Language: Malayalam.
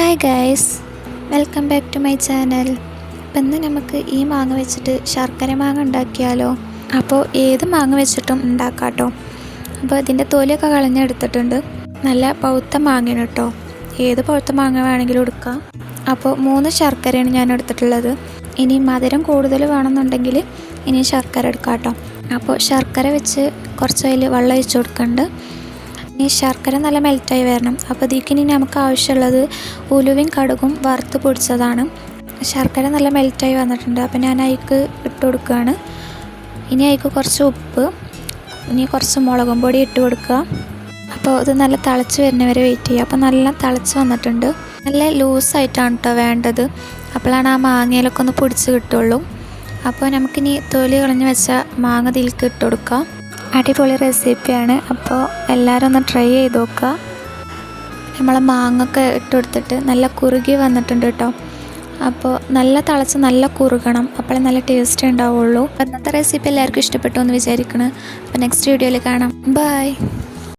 Hi guys, welcome back to my channel. അപ്പം ഇന്ന് നമുക്ക് ഈ മാങ്ങ വെച്ചിട്ട് ശർക്കര മാങ്ങ ഉണ്ടാക്കിയാലോ? അപ്പോൾ ഏത് മാങ്ങ വെച്ചിട്ടും ഉണ്ടാക്കാം കേട്ടോ. അപ്പോൾ ഇതിൻ്റെ തൊലിയൊക്കെ കളഞ്ഞെടുത്തിട്ടുണ്ട്. നല്ല പഴുത്ത മാങ്ങയാണ് കേട്ടോ. ഏത് പഴുത്ത മാങ്ങ വേണമെങ്കിലും എടുക്കാം. അപ്പോൾ 3 ശർക്കരയാണ് ഞാൻ എടുത്തിട്ടുള്ളത്. ഇനി മധുരം കൂടുതൽ വേണമെന്നുണ്ടെങ്കിൽ ഇനി ശർക്കര എടുക്കാം കേട്ടോ. അപ്പോൾ ശർക്കര വെച്ച് കുറച്ച് അതിൽ വെള്ളം ഒഴിച്ച് കൊടുക്കുന്നുണ്ട്. ഈ ശർക്കര നല്ല മെൽറ്റായി വരണം. അപ്പോൾ ഇതിന് നമുക്ക് ആവശ്യമുള്ളത് ഉലുവയും കടുകും വറുത്ത് പൊടിച്ചതാണ്. ശർക്കര നല്ല മെൽറ്റായി വന്നിട്ടുണ്ട്. അപ്പോൾ ഞാൻ അതിലേക്ക് ഇട്ട് കൊടുക്കുകയാണ്. ഇനി അതിലേക്ക് കുറച്ച് ഉപ്പ്, ഇനി കുറച്ച് മുളകും പൊടി ഇട്ട് കൊടുക്കുക. അപ്പോൾ ഇത് നല്ല തിളച്ച് വരുന്നവരെ വെയിറ്റ് ചെയ്യുക. അപ്പോൾ നല്ല തിളച്ച് വന്നിട്ടുണ്ട്. നല്ല ലൂസായിട്ടാണ് കേട്ടോ വേണ്ടത്. അപ്പോഴാണ് ആ മാങ്ങയിലൊക്കെ ഒന്ന് പൊടിച്ച് കിട്ടുള്ളൂ. അപ്പോൾ നമുക്കിനി തൊലി കളഞ്ഞ് വെച്ച മാങ്ങ ഇതിലേക്ക് ഇട്ട് കൊടുക്കാം. അടിപൊളി റെസിപ്പിയാണ്. അപ്പോൾ എല്ലാവരും ഒന്ന് ട്രൈ ചെയ്ത് നോക്കുക. നമ്മൾ മാങ്ങയൊക്കെ ഇട്ട് കൊടുത്തിട്ട് നല്ല കുറുകി വന്നിട്ടുണ്ട് കേട്ടോ. അപ്പോൾ നല്ല തിളച്ച് നല്ല കുറുകണം, അപ്പോഴേ നല്ല ടേസ്റ്റ് ഉണ്ടാവുള്ളൂ. ഇന്നത്തെ റെസിപ്പി എല്ലാവർക്കും ഇഷ്ടപ്പെട്ടു എന്ന് വിചാരിക്കണം. അപ്പോൾ നെക്സ്റ്റ് വീഡിയോയിൽ കാണാം. ബൈ.